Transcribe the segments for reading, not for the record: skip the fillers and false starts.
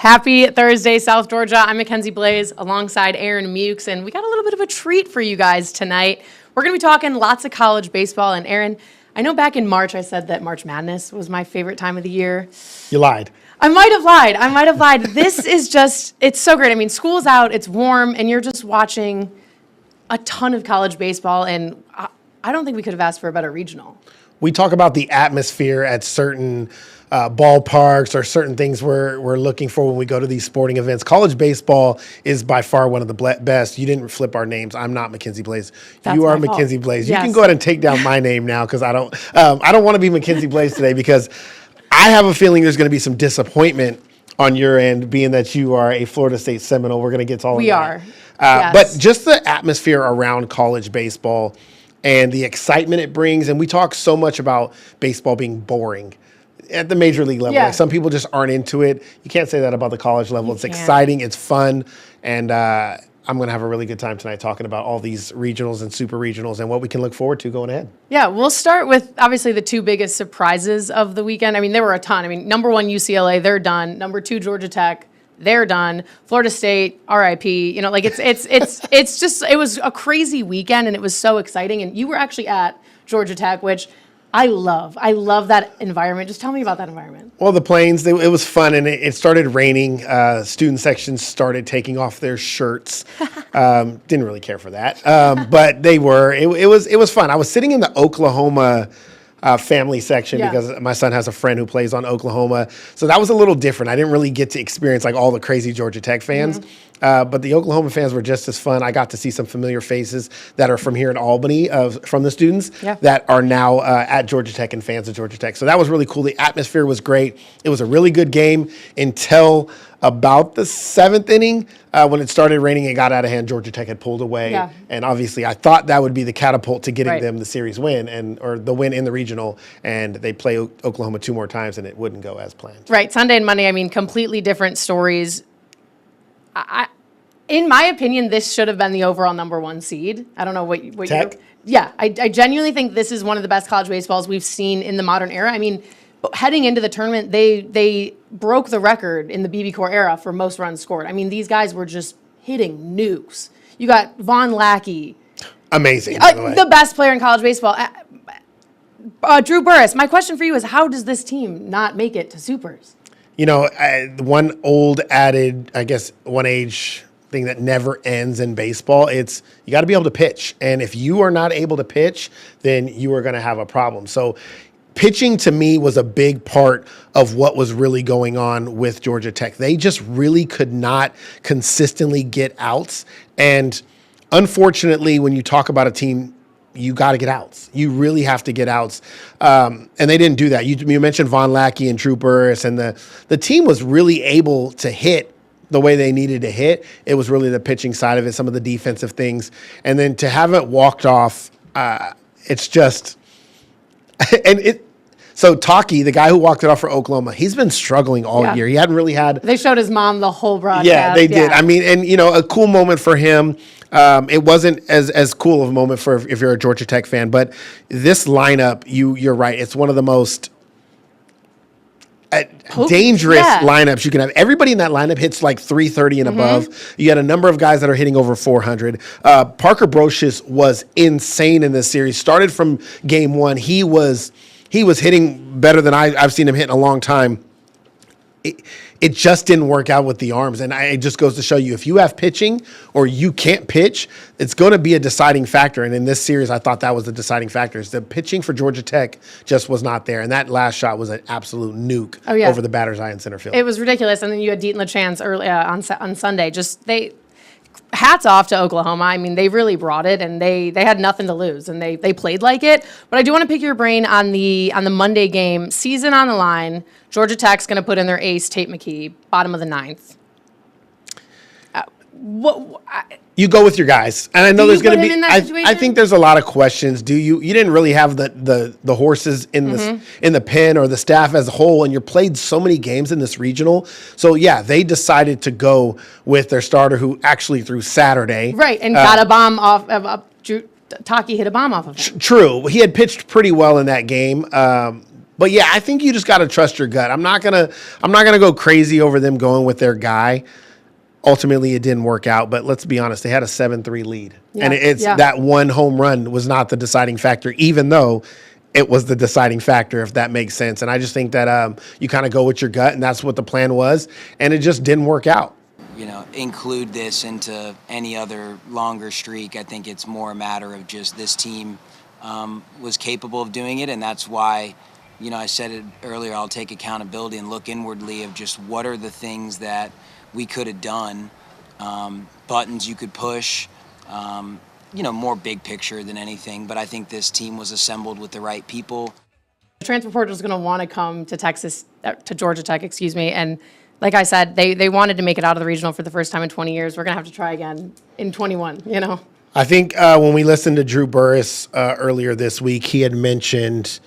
Happy Thursday, South Georgia. I'm Mackenzie Blaze alongside Aaron Mukes, and we got a little bit of a treat for you guys tonight. We're going to be talking lots of college baseball. And Aaron, I know back in March I said that March Madness was my favorite time of the year. You lied. I might have lied. This is just, it's so great. I mean, school's out, it's warm, and you're just watching a ton of college baseball, and I don't think we could have asked for a better regional. We talk about the atmosphere at certain ballparks or certain things we're looking for when we go to these sporting events. College baseball is by far one of the best. You didn't flip our names. I'm not Mackenzie Blaze. That's you are my fault. Mackenzie Blaze. Yes. You can go ahead and take down my name now because I don't want to be Mackenzie Blaze today because I have a feeling there's going to be some disappointment on your end, being that you are a Florida State Seminole. We're going to get to all of that. We are. But Yes. just the atmosphere around college baseball and the excitement it brings. And we talk so much about baseball being boring at the major league level. Yeah. Like some people just aren't into it. You can't say that about the college level. It's can't. exciting. It's fun. And I'm going to have a really good time tonight talking about all these regionals and super regionals and what we can look forward to going ahead. Yeah, we'll start with obviously the two biggest surprises of the weekend. I mean, there were a ton. I mean, number one, UCLA, they're done. Number two, Georgia Tech, they're done. Florida State, RIP. You know, like it's just, it was a crazy weekend and it was so exciting. And you were actually at Georgia Tech, which I love. I love that environment. Just tell me about that environment. Well, the planes, it was fun, and it started raining. Student sections started taking off their shirts. Didn't really care for that, but they were. It was fun. I was sitting in the Oklahoma family section because my son has a friend who plays on Oklahoma, so that was a little different. I didn't really get to experience like all the crazy Georgia Tech fans. But the Oklahoma fans were just as fun. I got to see some familiar faces that are from here in Albany, from the students that are now at Georgia Tech and fans of Georgia Tech. So that was really cool. The atmosphere was great. It was a really good game until about the seventh inning. When it started raining, it got out of hand. Georgia Tech had pulled away. Yeah. And obviously, I thought that would be the catapult to getting them the series win or the win in the regional. And they play Oklahoma two more times, and it wouldn't go as planned. Right. Sunday and Monday, I mean, completely different stories. In my opinion, this should have been the overall number one seed. I don't know what Tech? I genuinely think this is one of the best college baseballs we've seen in the modern era. I mean, heading into the tournament, they broke the record in the BB Core era for most runs scored. I mean, these guys were just hitting nukes. You got Vaughn Lackey. Amazing, by the way. The best player in college baseball. Drew Burris. My question for you is, how does this team not make it to Supers? You know, one old added, I guess, one age thing that never ends in baseball, it's you got to be able to pitch. And if you are not able to pitch, then you are going to have a problem. So pitching to me was a big part of what was really going on with Georgia Tech. They just really could not consistently get outs. And unfortunately, when you talk about a team, you got to get outs. You really have to get outs. And they didn't do that. You mentioned Vaughn Lackey and Drew Burris, and the team was really able to hit the way they needed to hit. It was really the pitching side of it, some of the defensive things. And then to have it walked off, it's just – So Taki, the guy who walked it off for Oklahoma, he's been struggling all year. He hadn't really had – They showed his mom the whole broadcast. Yeah, they did. I mean, and, you know, a cool moment for him. It wasn't as cool of a moment for if you're a Georgia Tech fan, but this lineup, you're right. It's one of the most dangerous lineups you can have. Everybody in that lineup hits like 330 and above. You had a number of guys that are hitting over 400. Parker Brocious was insane in this series. Started from game one. He was hitting better than I've seen him hit in a long time. It just didn't work out with the arms. And it just goes to show you, if you have pitching or you can't pitch, it's going to be a deciding factor. And in this series, I thought that was the deciding factor. The pitching for Georgia Tech just was not there. And that last shot was an absolute nuke over the batter's eye in center field. It was ridiculous. And then you had Deaton LaChance early on Sunday. Hats off to Oklahoma. I mean, they really brought it, and they had nothing to lose, and they played like it. But I do want to pick your brain on the Monday game. Season on the line. Georgia Tech's going to put in their ace, Tate McKee, bottom of the ninth. You go with your guys, and I know there's going to be. I think there's a lot of questions. You didn't really have the horses in the pen or the staff as a whole, and you played so many games in this regional. So yeah, they decided to go with their starter, who actually threw Saturday, right, and got a bomb off of Taki hit a bomb off of him. True, he had pitched pretty well in that game. But yeah, I think you just got to trust your gut. I'm not gonna go crazy over them going with their guy. Ultimately, it didn't work out. But let's be honest, they had a 7-3 lead, and it's that one home run was not the deciding factor, even though it was the deciding factor, if that makes sense. And I just think that you kind of go with your gut, and that's what the plan was, and it just didn't work out. Include this into any other longer streak. I think it's more a matter of just this team was capable of doing it, and that's why. I said it earlier, I'll take accountability and look inwardly of just what are the things that we could have done, buttons you could push, more big picture than anything. But I think this team was assembled with the right people. The transfer portal is going to want to come to Georgia Tech, and like I said, they wanted to make it out of the regional for the first time in 20 years. We're going to have to try again in 21, I think when we listened to Drew Burress earlier this week, he had mentioned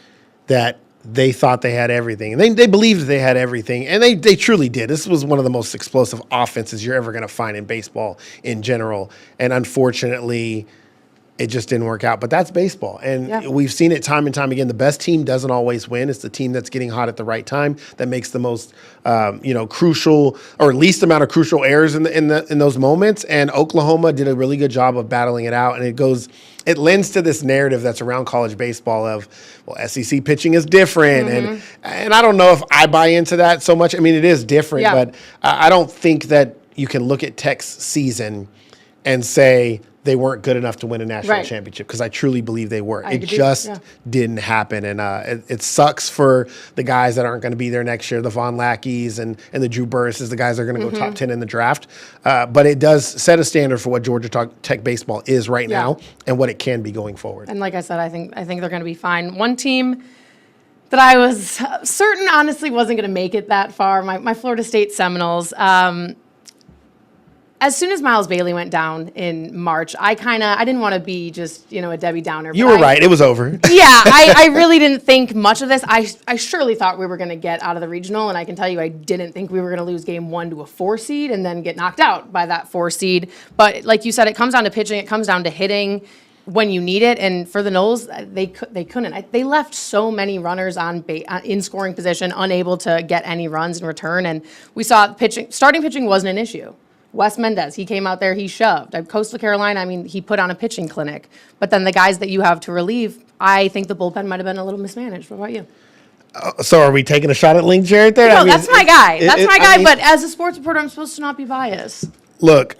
that they thought they had everything. And they believed they had everything, and they truly did. This was one of the most explosive offenses you're ever going to find in baseball in general. And unfortunately, it just didn't work out. But that's baseball. And we've seen it time and time again. The best team doesn't always win. It's the team that's getting hot at the right time that makes the most crucial or least amount of crucial errors in those moments. And Oklahoma did a really good job of battling it out. And it lends to this narrative that's around college baseball of, well, SEC pitching is different. And I don't know if I buy into that so much. I mean, it is different, but I don't think that you can look at Tech's season and say they weren't good enough to win a national championship, because I truly believe they were. It just didn't happen. And it sucks for the guys that aren't going to be there next year, the Von Lackeys and the Drew Burresses, the guys that are going to go top 10 in the draft. But it does set a standard for what Georgia Tech baseball is right now and what it can be going forward. And like I said, I think they're going to be fine. One team that I was certain, honestly, wasn't going to make it that far, my Florida State Seminoles. As soon as Miles Bailey went down in March, I didn't want to be just, a Debbie Downer. You were right. It was over. I really didn't think much of this. I surely thought we were going to get out of the regional, and I can tell you I didn't think we were going to lose game 1 to a 4 seed and then get knocked out by that 4 seed. But like you said, it comes down to pitching. It comes down to hitting when you need it. And for the Noles, they couldn't. They left so many runners in scoring position, unable to get any runs in return. And we saw starting pitching wasn't an issue. Wes Mendez, he came out there, he shoved. Coastal Carolina, he put on a pitching clinic. But then the guys that you have to relieve, I think the bullpen might have been a little mismanaged. What about you? So are we taking a shot at Link Jarrett there? No, that's my guy. That's my guy. But as a sports reporter, I'm supposed to not be biased. Look,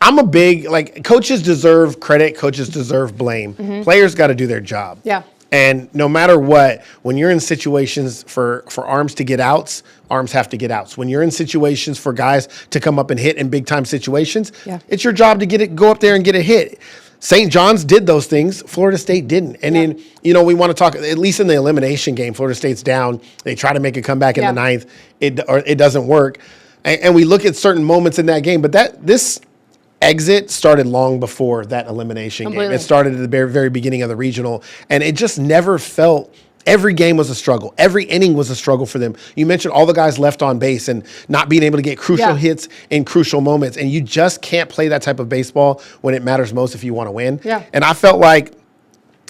I'm a big, coaches deserve credit. Coaches deserve blame. Players got to do their job. Yeah. And no matter what, when you're in situations for arms to get outs, arms have to get outs. When you're in situations for guys to come up and hit in big time situations, it's your job to go up there and get a hit. St. John's did those things. Florida State didn't. And then, we want to talk, at least in the elimination game, Florida State's down. They try to make a comeback in the ninth. It doesn't work. And we look at certain moments in that game, but this exit started long before that elimination game. It started at the very, very beginning of the regional, and it just never felt. Every game was a struggle. Every inning was a struggle for them. You mentioned all the guys left on base and not being able to get crucial hits in crucial moments, and you just can't play that type of baseball when it matters most if you want to win. And I felt like,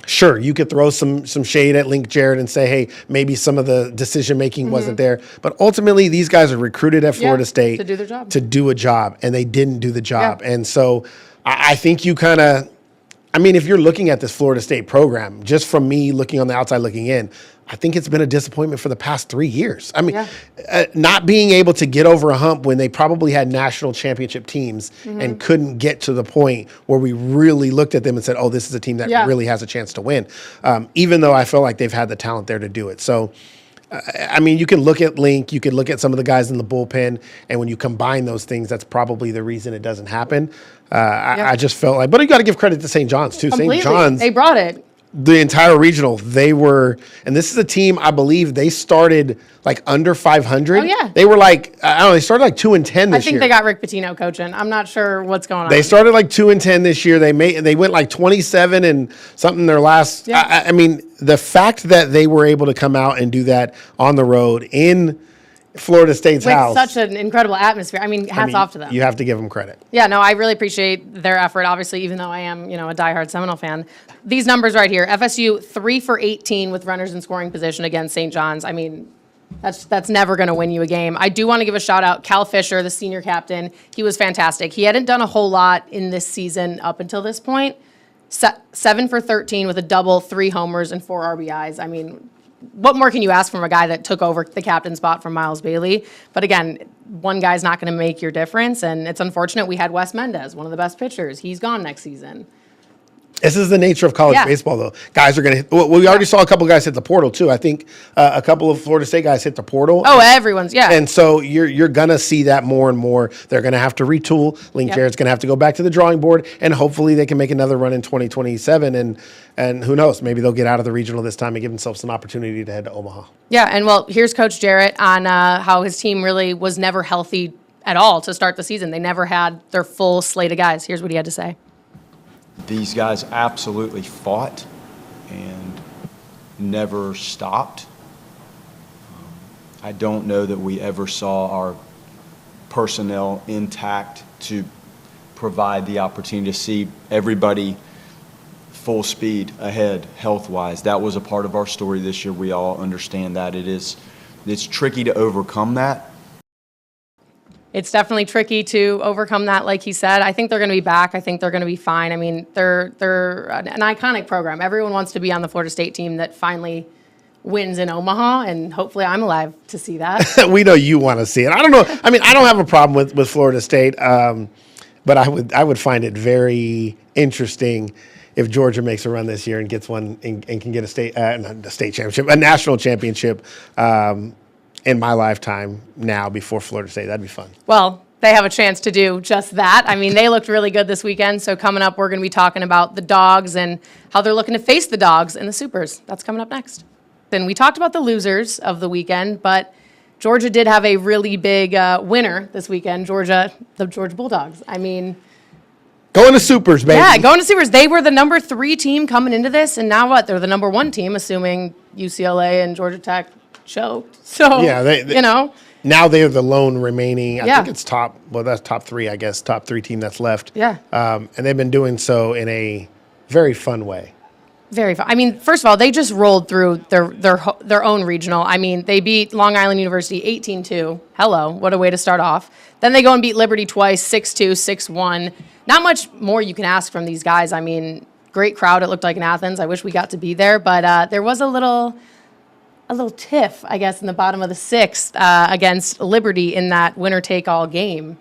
sure, you could throw some shade at Link Jarrett and say, hey, maybe some of the decision-making wasn't there. But ultimately, these guys are recruited at Florida State to do their job. To do a job, and they didn't do the job. And so I think you kind of, if you're looking at this Florida State program, just from me looking on the outside looking in, I think it's been a disappointment for the past 3 years. Not being able to get over a hump when they probably had national championship teams and couldn't get to the point where we really looked at them and said, oh, this is a team that really has a chance to win, even though I feel like they've had the talent there to do it. So, you can look at Link, you can look at some of the guys in the bullpen, and when you combine those things, that's probably the reason it doesn't happen. I just felt like, but you got to give credit to St. John's, too. Completely. St. John's, they brought it. The entire regional, and this is a team, I believe, they started under 500. Oh, yeah. They were they started 2-10 this year. I think they got Rick Pitino coaching. I'm not sure what's going on. They started 2-10 this year. They went 27 and something their last. The fact that they were able to come out and do that on the road in Florida State's with house. such an incredible atmosphere. I mean, hats off to them. You have to give them credit. Yeah, no, I really appreciate their effort, obviously, even though I am, a diehard Seminole fan. These numbers right here, FSU 3 for 18 with runners in scoring position against St. John's. I mean, that's never going to win you a game. I do want to give a shout out, Cal Fisher, the senior captain. He was fantastic. He hadn't done a whole lot in this season up until this point. 7 for 13 with a double, 3 homers, and 4 RBIs. I mean, what more can you ask from a guy that took over the captain spot from Miles Bailey? But again, one guy's not going to make your difference, and it's unfortunate. We had Wes Mendez, one of the best pitchers. He's gone next season. This is the nature of college Yeah. baseball, though. Guys are going to. Well, we already saw a couple guys hit the portal too. I think a couple of Florida State guys hit the portal. Oh, everyone's, yeah. And so you're gonna see that more and more. They're gonna have to retool. Link Yep. Jarrett's gonna have to go back to the drawing board, and hopefully they can make another run in 2027. And who knows? Maybe they'll get out of the regional this time and give themselves an opportunity to head to Omaha. Yeah, and well, here's Coach Jarrett on how his team really was never healthy at all to start the season. They never had their full slate of guys. Here's what he had to say. These guys absolutely fought and never stopped. I don't know that we ever saw our personnel intact to provide the opportunity to see everybody full speed ahead health-wise. That was a part of our story this year. We all understand that. It's tricky to overcome that. It's definitely tricky to overcome that, like he said. I think they're going to be back. I think they're going to be fine. I mean, they're an iconic program. Everyone wants to be on the Florida State team that finally wins in Omaha, and hopefully I'm alive to see that. We know you want to see it. I don't know. I mean, I don't have a problem with Florida State, but I would find it very interesting if Georgia makes a run this year and gets one and can get a national championship. In my lifetime now before Florida State. That'd be fun. Well, they have a chance to do just that. I mean, they looked really good this weekend. So coming up, we're going to be talking about the Dogs and how they're looking to face the Dogs in the Supers. That's coming up next. Then we talked about the losers of the weekend, but Georgia did have a really big winner this weekend. The Georgia Bulldogs. I mean, Going to Supers, baby. yeah, going to Supers. They were the number 3 team coming into this, and now what? They're the number 1 team, assuming UCLA and Georgia Tech choked. So, Yeah, they now they are the lone remaining. I Yeah. think it's that's top 3, I guess, top 3 team that's left. Yeah. And they've been doing so in a very fun way. Very fun. I mean, first of all, they just rolled through their own regional. I mean, they beat Long Island University 18-2. Hello, what a way to start off. Then they go and beat Liberty twice, 6-2, 6-1. Not much more you can ask from these guys. I mean, great crowd, it looked like in Athens. I wish we got to be there, but there was a little tiff, I guess, in the bottom of the 6th against Liberty in that winner-take-all game.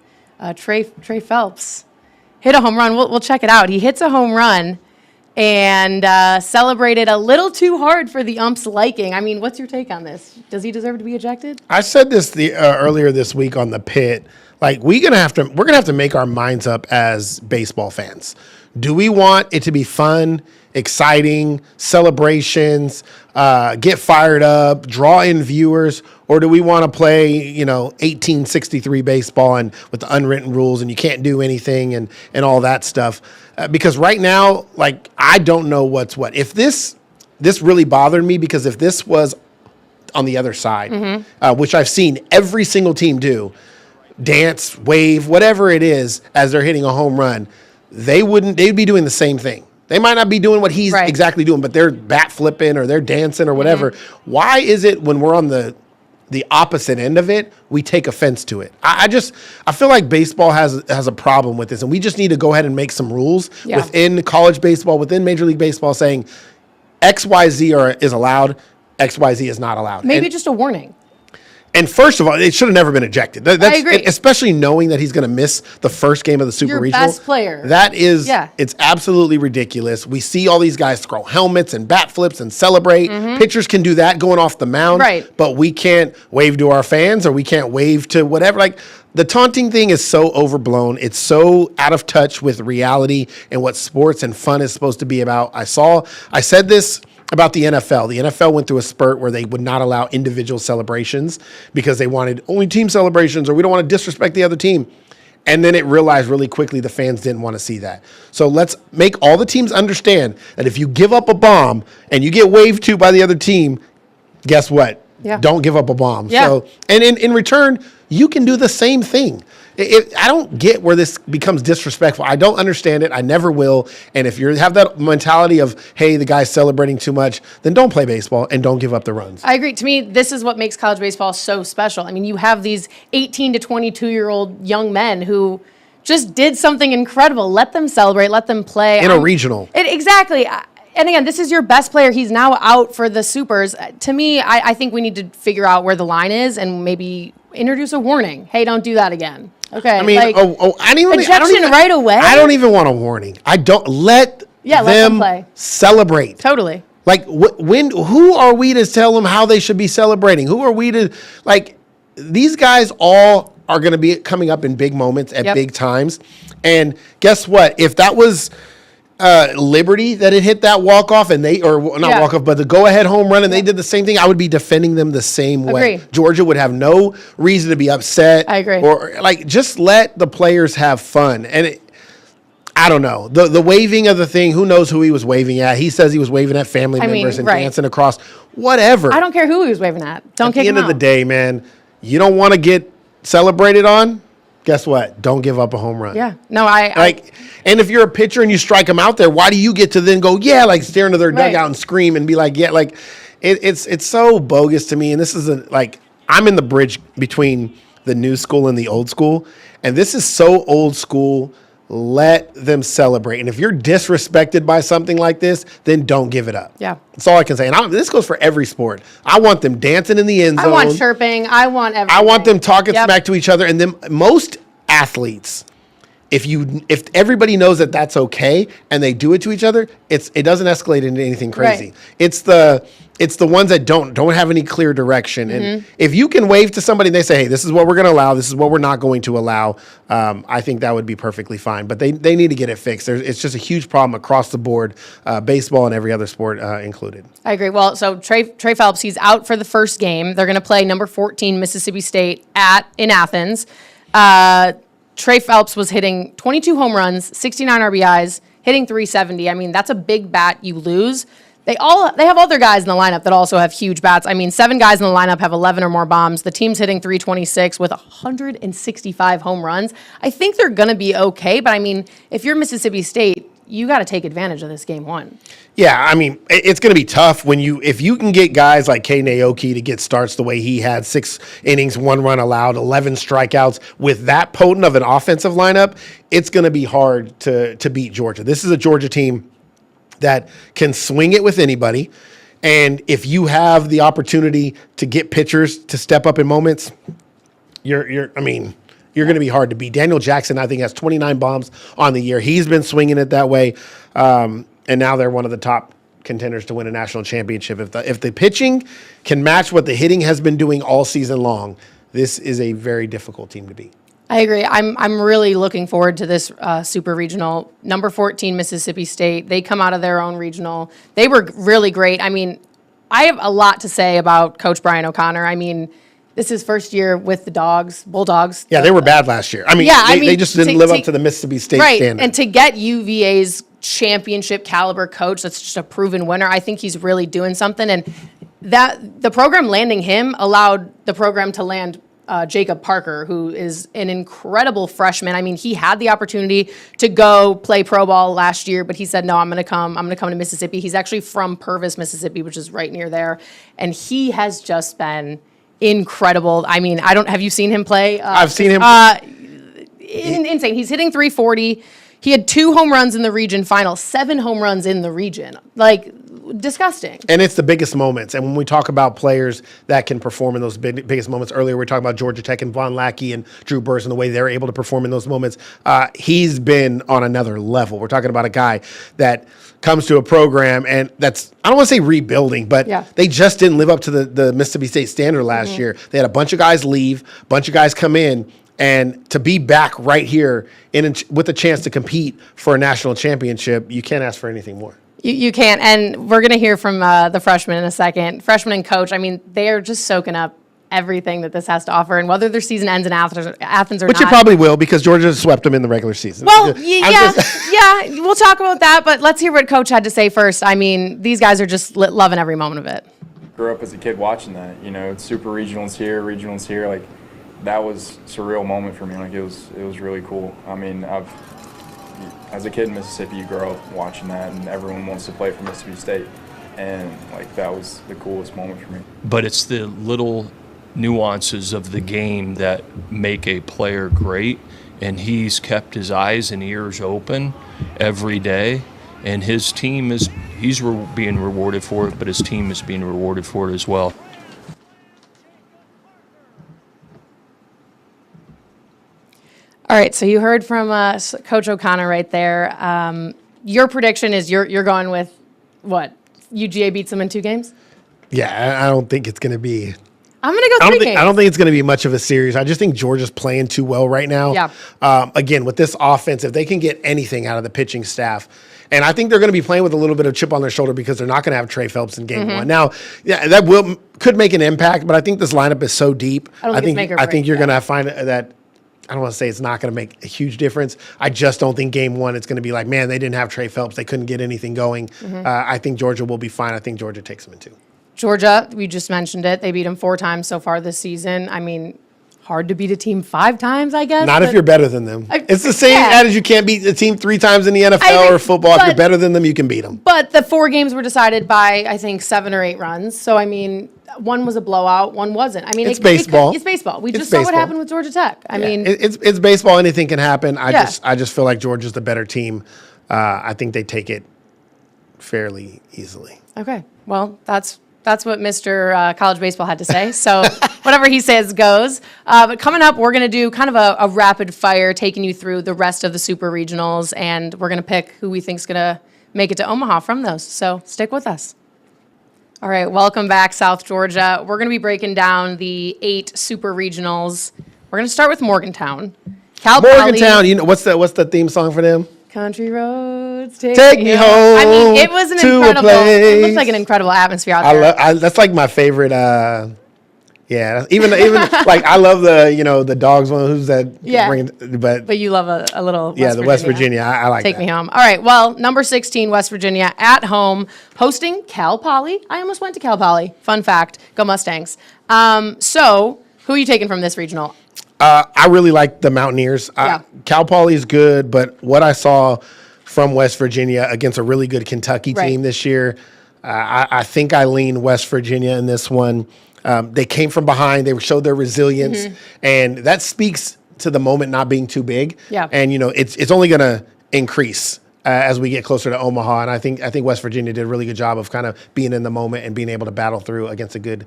Trey Phelps hit a home run. We'll check it out. He hits a home run and celebrated a little too hard for the ump's liking. I mean, what's your take on this? Does he deserve to be ejected? I said this earlier this week on the Pit. Like we're gonna have to make our minds up as baseball fans. Do we want it to be fun, exciting, celebrations, get fired up, draw in viewers, or do we want to play, 1863 baseball and with the unwritten rules and you can't do anything and all that stuff? Because right now, like I don't know what's what. If this really bothered me, because if this was on the other side, which I've seen every single team do, dance, wave, whatever it is, as they're hitting a home run, they'd be doing the same thing. They might not be doing what he's Right. exactly doing, but they're bat flipping or they're dancing or whatever. Why is it when we're on the opposite end of it, we take offense to it? I feel like baseball has a problem with this, and we just need to go ahead and make some rules Yeah. within college baseball, within Major League Baseball, saying XYZ is allowed, XYZ is not allowed. Maybe And- just a warning. and first of all, it should have never been ejected. That's, I agree. Especially knowing that he's going to miss the first game of the Super Your Regional. best player. That is, Yeah. It's absolutely ridiculous. We see all these guys throw helmets and bat flips and celebrate. Pitchers can do that going off the mound. Right. But we can't wave to our fans or we can't wave to whatever. Like, the taunting thing is so overblown. It's so out of touch with reality and what sports and fun is supposed to be about. I said this about the NFL. The NFL went through a spurt where they would not allow individual celebrations because they wanted only team celebrations, or we don't want to disrespect the other team. And then it realized really quickly the fans didn't want to see that. So let's make all the teams understand that if you give up a bomb and you get waved to by the other team, guess what? Yeah. Don't give up a bomb. Yeah. So, and in return, you can do the same thing. I don't get where this becomes disrespectful. I don't understand it. I never will. And if you have that mentality of, hey, the guy's celebrating too much, then don't play baseball and don't give up the runs. I agree. To me, this is what makes college baseball so special. I mean, you have these 18 to 22-year-old young men who just did something incredible. Let them celebrate. Let them play. In a regional. Exactly. And again, this is your best player. He's now out for the Supers. To me, I think we need to figure out where the line is and maybe introduce a warning. Hey, don't do that again. Okay. I mean, like, I don't even ejection right away? I don't even want a warning. I don't let let them them play. celebrate. Totally. Like who are we to tell them how they should be celebrating? Who are we to these guys all are going to be coming up in big moments at big times. And guess what? If that was Liberty that had hit that walk-off and not walk-off, but the go-ahead home run and they did the same thing, I would be defending them the same way. Agree. Georgia would have no reason to be upset. I agree. Or just let the players have fun. And I don't know. The waving of the thing, who knows who he was waving at? He says he was waving at family members and dancing across. Whatever. I don't care who he was waving at. Don't kick him out. At the end of the day, man, you don't want to get celebrated on? Guess what? Don't give up a home run. Yeah. No, and if you're a pitcher and you strike them out there, why do you get to then go, stare into their dugout and scream and be like, it's so bogus to me. And this is I'm in the bridge between the new school and the old school. And this is so old school. Let them celebrate. And if you're disrespected by something like this, then don't give it up. Yeah. That's all I can say. And this goes for every sport. I want them dancing in the end zone. I want chirping. I want everything. I want them talking smack to each other. And then most athletes, if everybody knows that that's okay and they do it to each other, it doesn't escalate into anything crazy. Right. It's the ones that don't have any clear direction. And if you can wave to somebody and they say, hey, this is what we're going to allow, this is what we're not going to allow, I think that would be perfectly fine. But they need to get it fixed. It's just a huge problem across the board, baseball and every other sport included. I agree. Well, so Trey Phelps, he's out for the first game. They're going to play number 14 Mississippi State in Athens. Trey Phelps was hitting 22 home runs, 69 RBIs, hitting 370. I mean, that's a big bat you lose. They have other guys in the lineup that also have huge bats. I mean, 7 guys in the lineup have 11 or more bombs. The team's hitting 326 with 165 home runs. I think they're going to be okay, but I mean, if you're Mississippi State, you got to take advantage of this game one. Yeah, I mean, it's going to be tough if you can get guys like Kay Naoki to get starts the way he had, 6 innings, 1 run allowed, 11 strikeouts with that potent of an offensive lineup. It's going to be hard to beat Georgia. This is a Georgia team that can swing it with anybody. And if you have the opportunity to get pitchers to step up in moments, you're going to be hard to beat. Daniel Jackson, I think, has 29 bombs on the year. He's been swinging it that way. And now they're one of the top contenders to win a national championship. If the pitching can match what the hitting has been doing all season long, this is a very difficult team to beat. I agree. I'm really looking forward to this super regional. Number 14, Mississippi State. They come out of their own regional. They were really great. I mean, I have a lot to say about Coach Brian O'Connor. I mean, this is first year with the Bulldogs. Yeah, they were bad last year. They just didn't live up to the Mississippi State standard. And to get UVA's championship caliber coach that's just a proven winner, I think he's really doing something. And that the program landing him allowed the program to land Jacob Parker, who is an incredible freshman. I mean, he had the opportunity to go play pro ball last year, but he said, no, I'm going to come to Mississippi. He's actually from Purvis, Mississippi, which is right near there. And he has just been incredible. I mean, have you seen him play? I've seen him. Insane. He's hitting 340. He had 2 home runs in the region final, 7 home runs in the region. Disgusting. And it's the biggest moments. And when we talk about players that can perform in those biggest moments, earlier we were talking about Georgia Tech and Von Lackey and Drew Burrs and the way they're able to perform in those moments. He's been on another level. We're talking about a guy that comes to a program and that's, I don't want to say rebuilding, but they just didn't live up to the Mississippi State standard last year. They had a bunch of guys leave, a bunch of guys come in. And to be back right here with a chance to compete for a national championship, you can't ask for anything more. You can't. And we're going to hear from the freshmen in a second. Freshman and coach, I mean, they are just soaking up everything that this has to offer. And whether their season ends in Athens or not. Which it probably will, because Georgia swept them in the regular season. Well, yeah, we'll talk about that. But let's hear what Coach had to say first. I mean, these guys are just loving every moment of it. grew up as a kid watching that. You know, it's super regionals here. Like, that was a surreal moment for me. Like, it was really cool. I mean, as a kid in Mississippi, you grow up watching that, and everyone wants to play for Mississippi State. And, like, that was the coolest moment for me. But it's the little nuances of the game that make a player great, and he's kept his eyes and ears open every day, and his team he's being rewarded for it, but his team is being rewarded for it as well. All right, so you heard from Coach O'Connor right there. Your prediction is you're going with what? UGA beats them in 2 games? Yeah, I don't think it's going to be. I'm going to go 3 games. I don't think it's going to be much of a series. I just think Georgia's playing too well right now. Yeah. Again, with this offense, if they can get anything out of the pitching staff, and I think they're going to be playing with a little bit of chip on their shoulder because they're not going to have Trey Phelps in game 1. Now, yeah, that could make an impact, but I think this lineup is so deep. I think it's make or I think break, you're yeah. going to find that. I don't want to say it's not going to make a huge difference. I just don't think game 1 it's going to be like, man, they didn't have Trey Phelps. They couldn't get anything going. I think Georgia will be fine. I think Georgia takes them in 2. Georgia, we just mentioned it. They beat them 4 times so far this season. I mean, hard to beat a team 5 times, I guess. Not if you're better than them. It's the same Yeah. adage. You can't beat a team 3 times in the NFL agree, or football. If you're but- better than them, you can beat them. But the 4 games were decided by, I think, 7 or 8 runs. So, I mean, one was a blowout, one wasn't. I mean, It's baseball. It's baseball. We It's just saw what baseball. happened with Georgia Tech. I mean, It's baseball. Anything can happen. I Yeah. just feel like Georgia's the better team. I think they take it fairly easily. okay. Well, that's what Mr. College Baseball had to say. So whatever he says goes. But coming up, we're going to do kind of a rapid fire, taking you through the rest of the super regionals, and we're going to pick who we think's going to make it to Omaha from those. So stick with us. All right, welcome back, South Georgia. We're going to be breaking down the 8 super regionals. We're going to start with Morgantown. Cal Morgantown. Poly, You know what's the theme song for them? Country roads take Me I mean, home it was an to a incredible. It looked place. like an incredible atmosphere out there. That's like my favorite. Yeah, even like I love the dogs one. Who's that? Yeah. But But you love a little yeah, the West Virginia. I like Take that. me home. All right. Well, number 16, West Virginia at home, hosting Cal Poly. I almost went to Cal Poly. Fun fact. Go Mustangs. So who are you taking from this regional? I really like the Mountaineers. Yeah. Cal Poly is good, but what I saw from West Virginia against a really good Kentucky Right. team this year, I think I lean West Virginia in this one. They came from behind. They showed their resilience, and that speaks to the moment not being too big. Yeah. And it's only going to increase as we get closer to Omaha. And I think West Virginia did a really good job of kind of being in the moment and being able to battle through against a good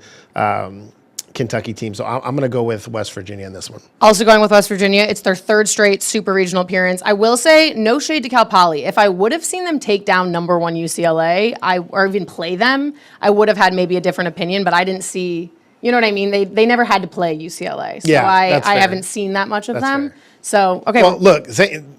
Kentucky team. So I'm going to go with West Virginia in this one. Also going with West Virginia. It's their 3rd straight super regional appearance. I will say, no shade to Cal Poly. If I would have seen them take down number 1 UCLA, or even play them, I would have had maybe a different opinion, but I didn't see, you know what I mean? They never had to play UCLA. So Yeah, I that's fair. haven't seen that much of That's them. fair. So, okay. Well, look,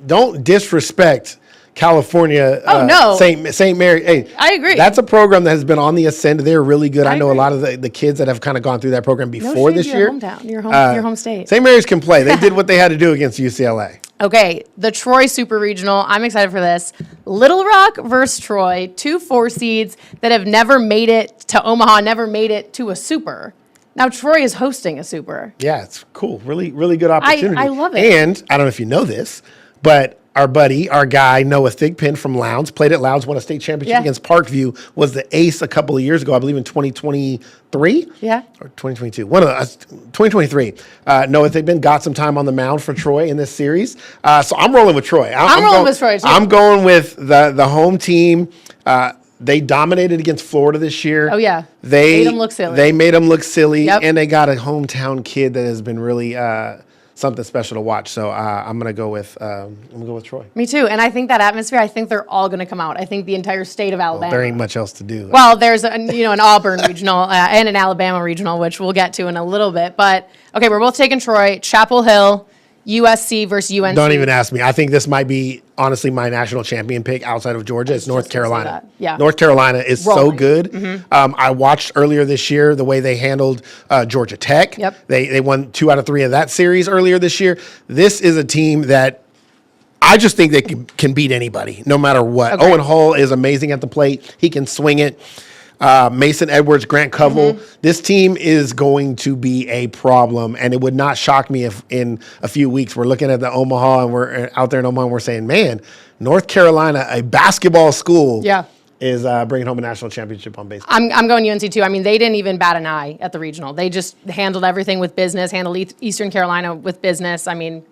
don't disrespect California. Oh, no. St. Mary. Hey, I agree. That's a program that has been on the ascend. They're really good. I know agree. a lot of the kids that have kind of gone through that program no before shade this to year. your hometown, your home state. St. Mary's can play. They did what they had to do against UCLA. Okay, the Troy Super Regional. I'm excited for this. Little Rock versus Troy, 2 4 seeds that have never made it to Omaha, never made it to a super. Now Troy is hosting a super. Yeah, it's cool. Really, really good opportunity. I love it. And I don't know if you know this, but our guy, Noah Thigpen from Lowndes, played at Lowndes, won a state championship Yeah. against Parkview, was the ace a couple of years ago, I believe in 2023. Yeah. Or 2022. One of the, 2023. Noah Thigpen got some time on the mound for Troy in this series. So I'm rolling with Troy. I'm rolling with Troy, too. I'm going with the home team. They dominated against Florida this year. Oh, yeah. They Made 'em look silly. They made them look silly, Yep. and they got a hometown kid that has been really something special to watch. So I'm gonna go with Troy. Me too. And I think that atmosphere, I think they're all going to come out. I think the entire state of Alabama. There ain't much else to do. Well, there's an Auburn regional and an Alabama regional, which we'll get to in a little bit. But okay, we're both taking Troy, Chapel Hill, USC versus UNC. Don't even ask me. I think this might be honestly my national champion pick outside of Georgia. It's North just gonna say Carolina. that. Yeah. North Carolina is so Rolling. good. I watched earlier this year the way they handled Georgia Tech. Yep. They won 2 out of 3 of that series earlier this year. This is a team that I just think they can beat anybody, no matter what. Okay. Owen Hull is amazing at the plate. He can swing it. Mason Edwards, Grant Covell. This team is going to be a problem, and it would not shock me if in a few weeks we're looking at the Omaha and we're out there in Omaha and we're saying, man, North Carolina, a basketball school, Yeah. is bringing home a national championship on baseball. I'm going UNC too. I mean, they didn't even bat an eye at the regional. They just handled everything with business, handled Eastern Carolina with business. I mean,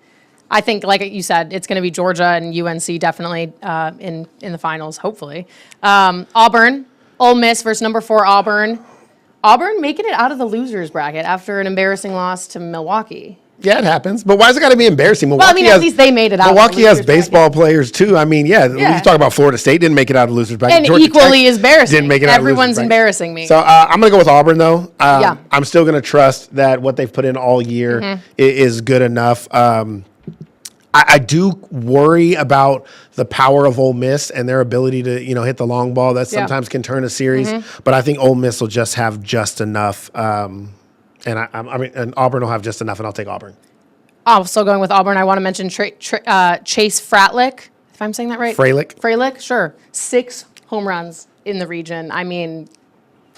I think, like you said, it's going to be Georgia and UNC definitely in the finals, hopefully. Auburn, Ole Miss versus number 4 Auburn. Auburn making it out of the losers bracket after an embarrassing loss to Milwaukee. Yeah, it happens. But why is it got to be embarrassing? Milwaukee Well, I mean, at least they made it out. of the Milwaukee has losers baseball bracket. players too. I mean, yeah, Yeah. you talk about Florida State didn't make it out of the losers bracket. And Georgia equally Tech as embarrassing. Didn't make it out of the Everyone's losers bracket. embarrassing me. So I'm going to go with Auburn though. Yeah. I'm still going to trust that what they've put in all year is good enough. I do worry about the power of Ole Miss and their ability to, hit the long ball. That sometimes can turn a series. But I think Ole Miss will just have just enough. And and Auburn will have just enough, and I'll take Auburn. Also going with Auburn, I want to mention Chase Fratlick, if I'm saying that right. Freilich. Freilich, sure. 6 home runs in the region. I mean,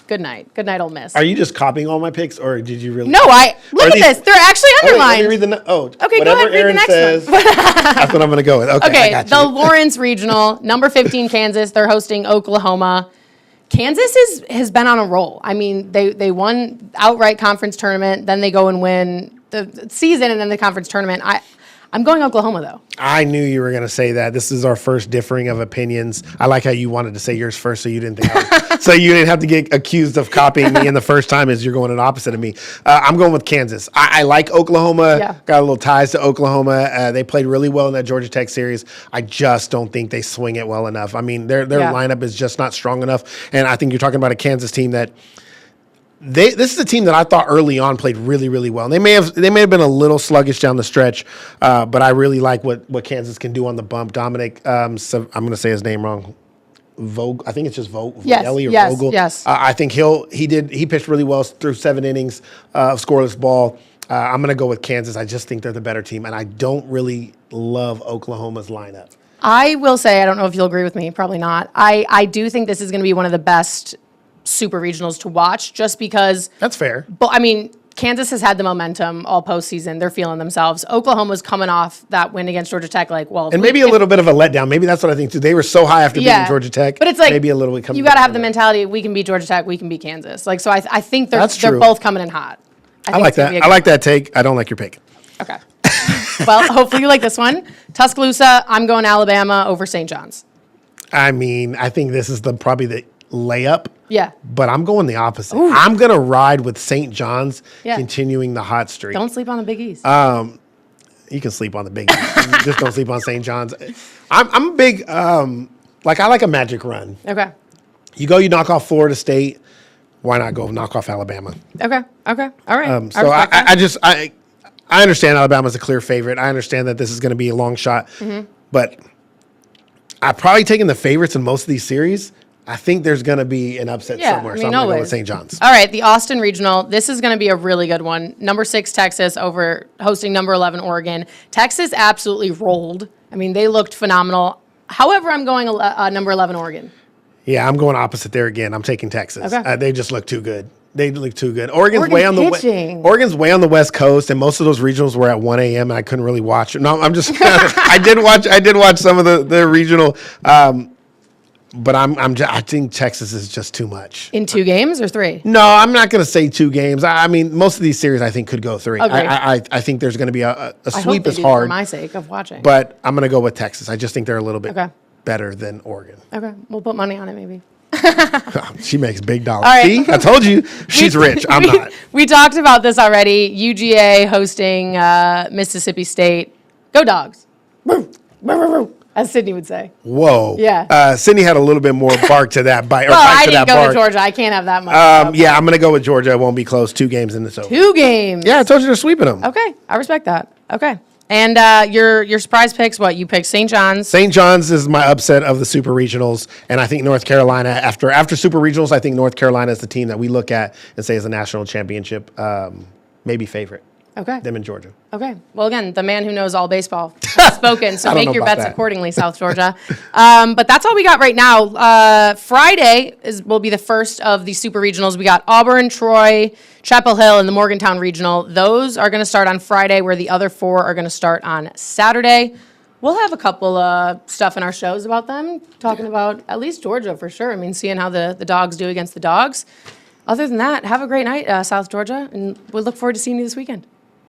good night. Good night, Ole Miss. Are you just copying all my picks, or did you really? No, look Are at these- this. They're actually Oh, wait, let underlined. me read the Okay, go whatever ahead, read the Aaron next says, one. that's what I'm going to go with. Okay, I Okay, got the you. Lawrence Regional, number 15 Kansas. They're hosting Oklahoma. Kansas has been on a roll. I mean, they won outright conference tournament, then they go and win the season and then the conference tournament. I'm going Oklahoma though. I knew you were going to say that. This is our first differing of opinions. I like how you wanted to say yours first, so you didn't think so you didn't have to get accused of copying me. And the first time is you're going an opposite of me. I'm going with Kansas. I like Oklahoma. Yeah. Got a little ties to Oklahoma. They played really well in that Georgia Tech series. I just don't think they swing it well enough. I mean, their Yeah. lineup is just not strong enough. And I think you're talking about a Kansas team that. This is a team that I thought early on played really, really well. And they may have been a little sluggish down the stretch, but I really like what Kansas can do on the bump. Dominic, so I'm going to say his name wrong. Vogel, I think it's just Vogel. Yes, Vogel. yes, yes. I think he pitched really well through 7 innings of scoreless ball. I'm going to go with Kansas. I just think they're the better team, and I don't really love Oklahoma's lineup. I will say, I don't know if you'll agree with me, probably not. I do think this is going to be one of the best super regionals to watch just because, That's fair. but I mean, Kansas has had the momentum all postseason. They're feeling themselves. Oklahoma's coming off that win against Georgia Tech. And maybe a little bit of a letdown. Maybe that's what I think too. They were so high after beating Georgia Tech. But it's like, maybe a little bit coming you got to back have from the that. mentality, we can beat Georgia Tech, we can beat Kansas. Like, so I think they're That's true. both coming in hot. I think like it's gonna that. be a I good like one. that take. I don't like your pick. Okay. Well, hopefully you like this one. Tuscaloosa, I'm going Alabama over St. John's. I mean, I think this is probably the layup. Yeah. But I'm going the opposite. I'm going to ride with St. John's Yeah. continuing the hot streak. Don't sleep on the Big East. You can sleep on the Big East. Just don't sleep on St. John's. I'm a big, I like a magic run. Okay. You knock off Florida State. Why not go knock off Alabama? Okay. All right. So I understand Alabama's a clear favorite. I understand that this is going to be a long shot. But I've probably taken the favorites in most of these series. I think there's going to be an upset Yeah, somewhere. I So mean, I'm going to go with always. St. John's. All right, the Austin Regional. This is going to be a really good one. Number 6 Texas over hosting number 11 Oregon. Texas absolutely rolled. I mean, they looked phenomenal. However, I'm going number 11 Oregon. Yeah, I'm going opposite there again. I'm taking Texas. Okay. They just look too good. They look too good. Oregon's pitching. Oregon's way on the West Coast, and most of those regionals were at 1 a.m. and I couldn't really watch it. No, I'm just. I did watch some of the regional, but I think Texas is just too much. In 2 games or 3? No, I'm not going to say 2 games. I mean, most of these series I think could go 3. Okay. I think there's going to be a I hope sweep they is do hard, for my sake of watching. but I'm going to go with Texas. I just think they're a little bit Okay. better than Oregon. Okay, we'll put money on it maybe. She makes big dollars. All right. See, I told you she's rich. I'm not. We talked about this already. UGA hosting Mississippi State. Go Dogs. As Sydney would say. Whoa. Yeah. Sydney had a little bit more bark to that bite. Or Well, bite I to didn't that go bark. to Georgia. I can't have that much. Yeah, I'm going to go with Georgia. It won't be close. 2 games in this over. 2 games. Yeah, I told you they're sweeping them. Okay, I respect that. Okay. And your surprise picks, what? You picked St. John's. St. John's is my upset of the Super Regionals, and I think North Carolina, after Super Regionals, I think North Carolina is the team that we look at and say is a national championship maybe favorite. Okay. them in Georgia. Okay. Well, again, the man who knows all baseball has spoken, so I don't make know your about bets that. accordingly, South Georgia. But that's all we got right now. Friday will be the first of the super regionals. We got Auburn, Troy, Chapel Hill, and the Morgantown regional. Those are going to start on Friday, where the other 4 are going to start on Saturday. We'll have a couple stuff in our shows about them, talking about at least Georgia for sure. I mean, seeing how the dogs do against the dogs. Other than that, have a great night, South Georgia, and we look forward to seeing you this weekend.